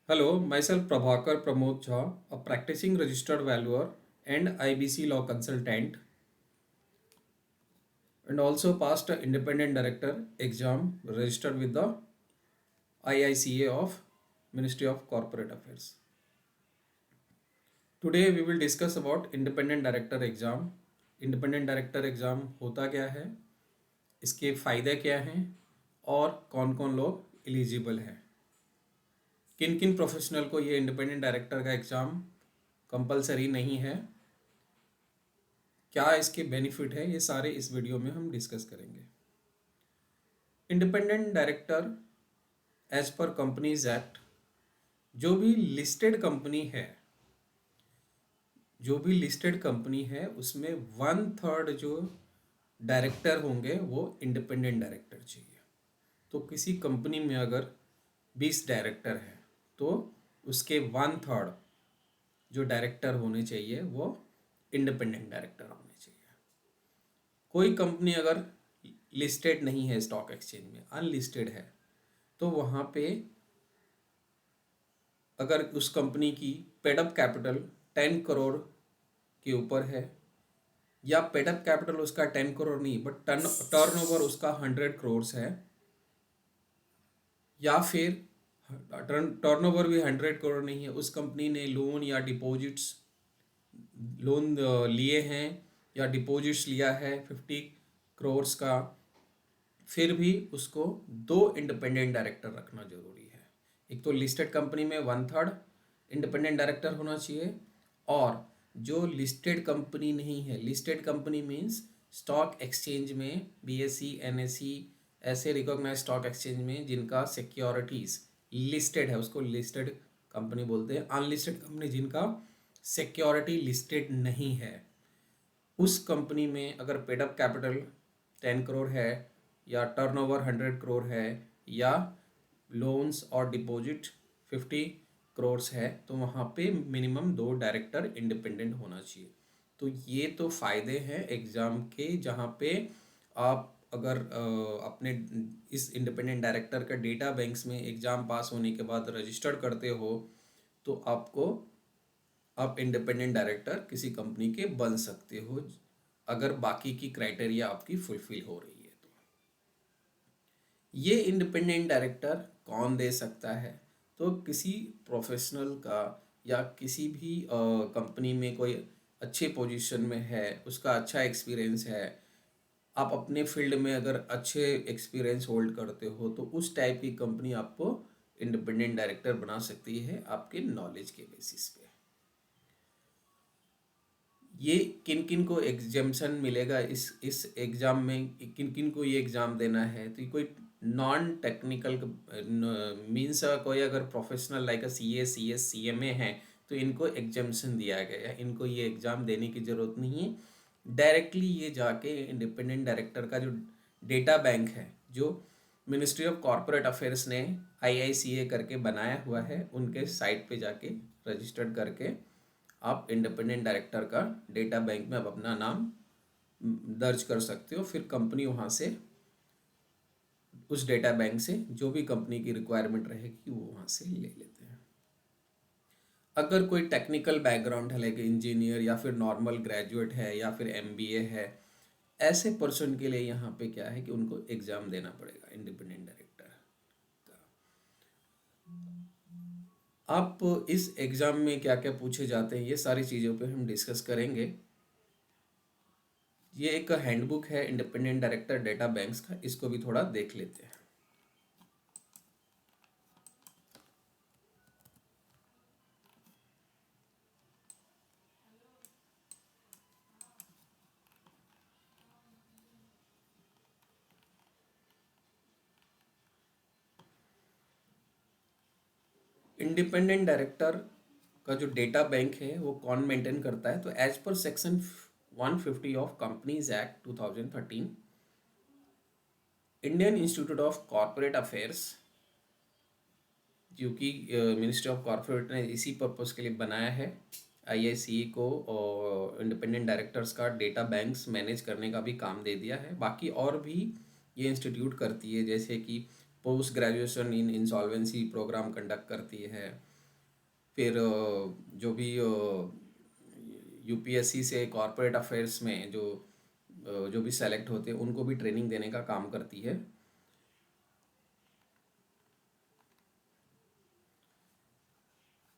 Hello, myself Prabhakar Pramod Jha, a practicing registered valuer and IBC law consultant, and also passed a independent director exam registered with the IICA of Ministry of Corporate Affairs. Today we will discuss about independent director exam. Independent director exam होता क्या है, इसके फ़ायदे क्या हैं और कौन कौन लोग एलिजिबल हैं, किन किन प्रोफेशनल को ये इंडिपेंडेंट डायरेक्टर का एग्ज़ाम कंपलसरी नहीं है, क्या इसके बेनिफिट है, ये सारे इस वीडियो में हम डिस्कस करेंगे। Independent director as per companies act, जो भी लिस्टेड कंपनी है, उसमें 1/3 जो डायरेक्टर होंगे वो इंडिपेंडेंट डायरेक्टर चाहिए। तो किसी कंपनी में अगर 20 डायरेक्टर हैं तो उसके 1/3 जो डायरेक्टर होने चाहिए वो इंडिपेंडेंट डायरेक्टर होने चाहिए। कोई कंपनी अगर लिस्टेड नहीं है स्टॉक एक्सचेंज में, अनलिस्टेड है, तो वहाँ पे अगर उस कंपनी की पेडअप कैपिटल 10 करोड़ के ऊपर है, या पेडअप कैपिटल उसका 10 करोड़ नहीं बट टर्नओवर उसका 100 करोड़ है, या फिर टर्नओवर भी 100 करोड़ नहीं है, उस कंपनी ने लोन या डिपॉजिट्स लोन लिए हैं या डिपॉजिट्स लिया है 50 करोड़ का, फिर भी उसको 2 इंडिपेंडेंट डायरेक्टर रखना जरूरी है। एक तो लिस्टेड कंपनी में 1/3 इंडिपेंडेंट डायरेक्टर होना चाहिए, और जो लिस्टेड कंपनी नहीं है, listed company means stock exchange में बीएसई एनएसई ऐसे रिकॉग्नाइज स्टॉक एक्सचेंज में जिनका सिक्योरिटीज लिस्टेड है उसको लिस्टेड कंपनी बोलते हैं। अनलिस्टेड कंपनी जिनका सिक्योरिटी लिस्टेड नहीं है, उस कंपनी में अगर पेडअप कैपिटल 10 करोड़ है या टर्नओवर 100 करोड़ है या लोन्स और डिपॉजिट 50 करोड़ है, तो वहाँ पे मिनिमम 2 डायरेक्टर इंडिपेंडेंट होना चाहिए। तो ये तो फ़ायदे हैं एग्ज़ाम के, जहाँ पे आप अगर अपने इस इंडिपेंडेंट डायरेक्टर का डेटा बैंक्स में एग्ज़ाम पास होने के बाद रजिस्टर्ड करते हो, तो आप इंडिपेंडेंट डायरेक्टर किसी कंपनी के बन सकते हो, अगर बाकी की क्राइटेरिया आपकी फुलफिल हो रही है। तो ये इंडिपेंडेंट डायरेक्टर कौन दे सकता है? तो किसी प्रोफेशनल का या किसी भी कंपनी में कोई अच्छे पोजीशन में है, उसका अच्छा एक्सपीरियंस है, आप अपने फील्ड में अगर अच्छे एक्सपीरियंस होल्ड करते हो, तो उस टाइप की कंपनी आपको इंडिपेंडेंट डायरेक्टर बना सकती है आपके नॉलेज के बेसिस पे। ये किन किन को एग्जाम्शन मिलेगा इस एग्ज़ाम में, किन किन को ये एग्ज़ाम देना है? तो ये कोई नॉन टेक्निकल मीन्स कोई अगर professional like C A C S C M A है, तो इनको एग्जाम्शन दिया गया है, इनको ये एग्ज़ाम देने की ज़रूरत नहीं है। डायरेक्टली ये जाके इंडिपेंडेंट डायरेक्टर का जो डेटा बैंक है, जो मिनिस्ट्री ऑफ कॉरपोरेट अफेयर्स ने IICA करके बनाया हुआ है, उनके साइट पे जाके रजिस्टर्ड करके आप इंडिपेंडेंट डायरेक्टर का डेटा बैंक में आप अपना नाम दर्ज कर सकते हो। फिर कंपनी वहाँ से उस डेटा बैंक से जो भी कंपनी की रिक्वायरमेंट रहेगी वो वहाँ से ले लेते हैं। अगर कोई टेक्निकल बैकग्राउंड है, लाइक इंजीनियर या फिर नॉर्मल ग्रेजुएट है या फिर MBA है, ऐसे पर्सन के लिए यहाँ पे क्या है कि उनको एग्ज़ाम देना पड़ेगा इंडिपेंडेंट डायरेक्टर का। आप इस एग्ज़ाम में क्या क्या पूछे जाते हैं, ये सारी चीज़ों पे हम डिस्कस करेंगे। ये एक हैंडबुक है इंडिपेंडेंट डायरेक्टर डेटा बैंक्स का, इसको भी थोड़ा देख लेते हैं। इंडिपेंडेंट डायरेक्टर का जो डेटा बैंक है वो कौन मेंटेन करता है? तो as per section 150 of companies act 2013, Indian institute of corporate affairs, जो कि मिनिस्ट्री ऑफ कॉरपोरेट ने इसी पर्पज़ के लिए बनाया है, IICA को और इंडिपेंडेंट डायरेक्टर्स का डेटा बैंक्स मैनेज करने का भी काम दे दिया है। बाकी और भी ये इंस्टीट्यूट करती है, जैसे कि post graduation in insolvency programme conduct करती है, फिर जो भी यूपीएससी से कॉरपोरेट अफेयर्स में जो भी सेलेक्ट होते हैं उनको भी ट्रेनिंग देने का काम करती है।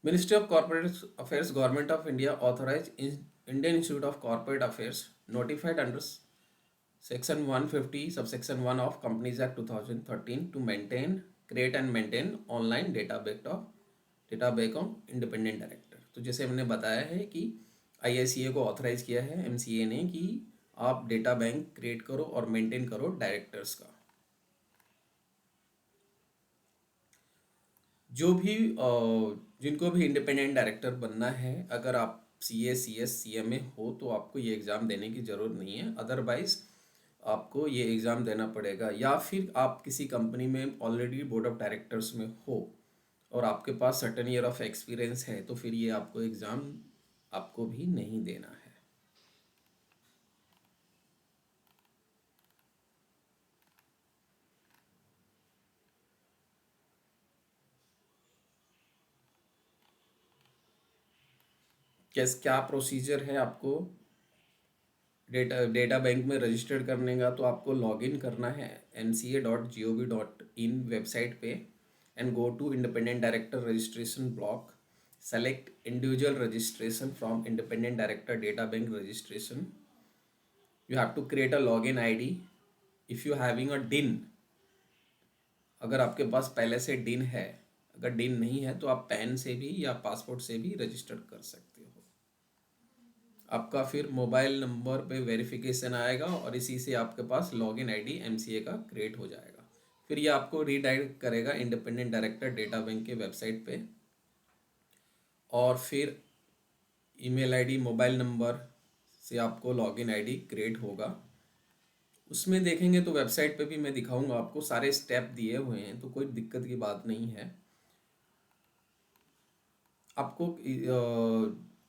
Ministry of corporate affairs government of India authorise Indian institute of corporate affairs notified under Section 150, Subsection 1 of Companies Act 2013 to maintain, create and maintain online database of independent director। तो जैसे हमने बताया है कि IICA को authorise किया है MCA ने कि आप डेटा बैंक क्रिएट करो और मेंटेन करो डायरेक्टर्स का। जो भी जिनको भी इंडिपेंडेंट डायरेक्टर बनना है, अगर आप CA CS CMA हो तो आपको ये एग्ज़ाम देने की ज़रूरत नहीं है। अदरवाइज़ आपको ये एग्ज़ाम देना पड़ेगा, या फिर आप किसी कंपनी में ऑलरेडी बोर्ड ऑफ डायरेक्टर्स में हो और आपके पास सर्टेन ईयर ऑफ एक्सपीरियंस है तो फिर ये आपको एग्ज़ाम आपको भी नहीं देना है। क्या प्रोसीजर है आपको डेटा बैंक में रजिस्टर करने का? तो आपको लॉगिन करना है mca.gov.in वेबसाइट पे and go to independent director registration block, select individual registration from independent director data bank registration. You have to create a login ID if you having a DIN. अगर आपके पास पहले से डिन है, अगर डिन नहीं है तो आप पैन से भी या पासपोर्ट से भी रजिस्टर कर सकते हो। आपका फिर मोबाइल नंबर पे वेरिफिकेशन आएगा और इसी से आपके पास लॉगिन ID MCA का क्रिएट हो जाएगा। फिर ये आपको रीडायरेक्ट करेगा इंडिपेंडेंट डायरेक्टर डेटा बैंक के वेबसाइट पे, और फिर ईमेल ID मोबाइल नंबर से आपको लॉगिन ID क्रिएट होगा। उसमें देखेंगे तो वेबसाइट पे भी मैं दिखाऊंगा आपको, सारे स्टेप दिए हुए हैं तो कोई दिक्कत की बात नहीं है। आपको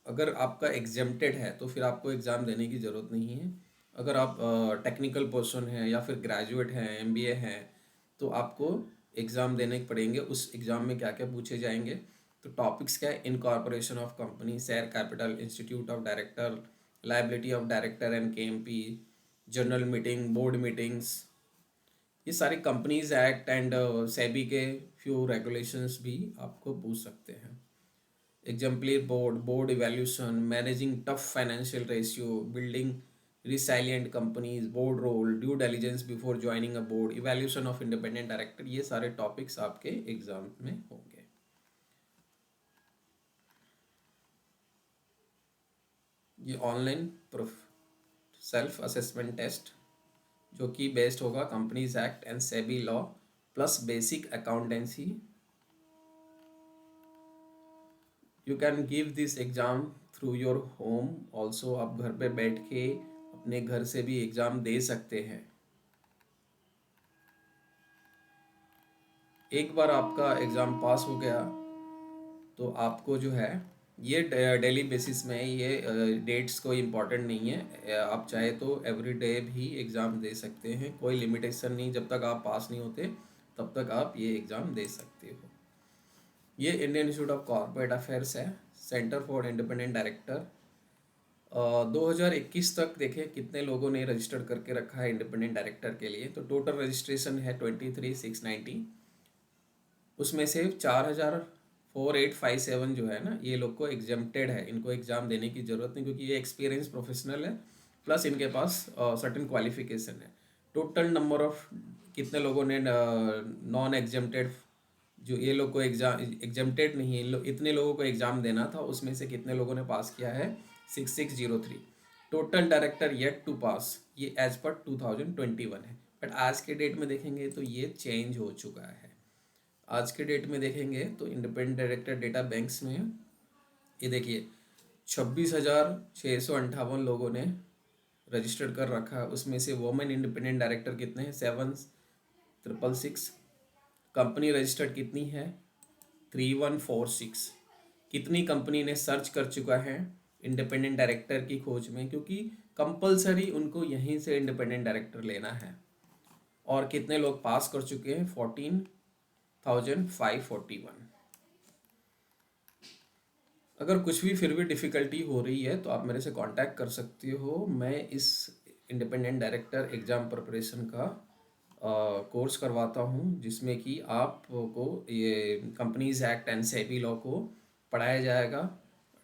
अगर आपका एग्जेम्प्टेड है तो फिर आपको एग्ज़ाम देने की ज़रूरत नहीं है। अगर आप टेक्निकल पर्सन हैं या फिर ग्रेजुएट हैं MBA हैं तो आपको एग्ज़ाम देने पड़ेंगे। उस एग्ज़ाम में क्या क्या पूछे जाएंगे तो टॉपिक्स क्या है, incorporation of company, share capital, institute of director, liability of director and KMP, general meeting, board meetings, ये सारे कंपनीज एक्ट एंड सेबी के फ्यू रेगुलेशंस भी आपको पूछ सकते हैं। exemplary board evaluation, managing tough financial ratio, building resilient companies, board role, due diligence before joining a board, evaluation of independent director, ये सारे टॉपिक्स आपके एग्जाम में होंगे। ये ऑनलाइन सेल्फ असेसमेंट टेस्ट जो कि बेस्ड होगा companies act and SEBI law plus basic accountancy. You can give this exam through your home also. आप घर पे बैठ के अपने घर से भी एग्ज़ाम दे सकते हैं। एक बार आपका एग्ज़ाम पास हो गया तो आपको जो है ये डेली बेसिस में, ये डेट्स कोई इम्पॉर्टेंट नहीं है। आप चाहे तो एवरी डे भी एग्ज़ाम दे सकते हैं, कोई लिमिटेशन नहीं। जब तक आप पास नहीं होते तब तक आप ये एग्ज़ाम दे सकते हो। ये Indian institute of corporate affairs है, सेंटर फॉर इंडिपेंडेंट डायरेक्टर। 2021 तक देखें कितने लोगों ने रजिस्टर करके रखा है इंडिपेंडेंट डायरेक्टर के लिए, तो टोटल रजिस्ट्रेशन है 23,690। उसमें से 4,4857 जो है ना, ये लोग को एग्जेम्प्टेड है, इनको एग्ज़ाम देने की ज़रूरत नहीं क्योंकि ये एक्सपीरियंस प्रोफेशनल है प्लस इनके पास सर्टेन क्वालिफिकेशन है। टोटल नंबर ऑफ कितने लोगों ने नॉन एग्जेम्प्टेड, जो ये लोग को एग्ज़ाम एग्जेम्प्टेड नहीं है, इतने लोगों को एग्ज़ाम देना था, उसमें से कितने लोगों ने पास किया है 6603। टोटल डायरेक्टर येट टू पास, ये एज पर 2021 है। बट आज के डेट में देखेंगे तो ये चेंज हो चुका है। आज के डेट में देखेंगे तो इंडिपेंडेंट डायरेक्टर डेटा बैंक्स में ये देखिए 26,658 लोगों ने रजिस्टर्ड कर रखा है। उसमें से वुमेन इंडिपेंडेंट डायरेक्टर कितने हैं 7,666। कंपनी रजिस्टर्ड कितनी है 3,146। कितनी कंपनी ने सर्च कर चुका है इंडिपेंडेंट डायरेक्टर की खोज में, क्योंकि कंपलसरी उनको यहीं से इंडिपेंडेंट डायरेक्टर लेना है। और कितने लोग पास कर चुके हैं 14,541। अगर कुछ भी फिर भी डिफ़िकल्टी हो रही है तो आप मेरे से कांटेक्ट कर सकते हो। मैं इस इंडिपेंडेंट डायरेक्टर एग्ज़ाम प्रिपरेशन का कोर्स करवाता हूँ, जिसमें कि आपको ये companies act and SEBI law को पढ़ाया जाएगा,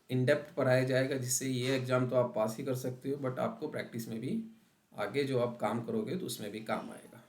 इन डेप्थ पढ़ाया जाएगा, जिससे ये एग्ज़ाम तो आप पास ही कर सकते हो, बट आपको प्रैक्टिस में भी आगे जो आप काम करोगे तो उसमें भी काम आएगा।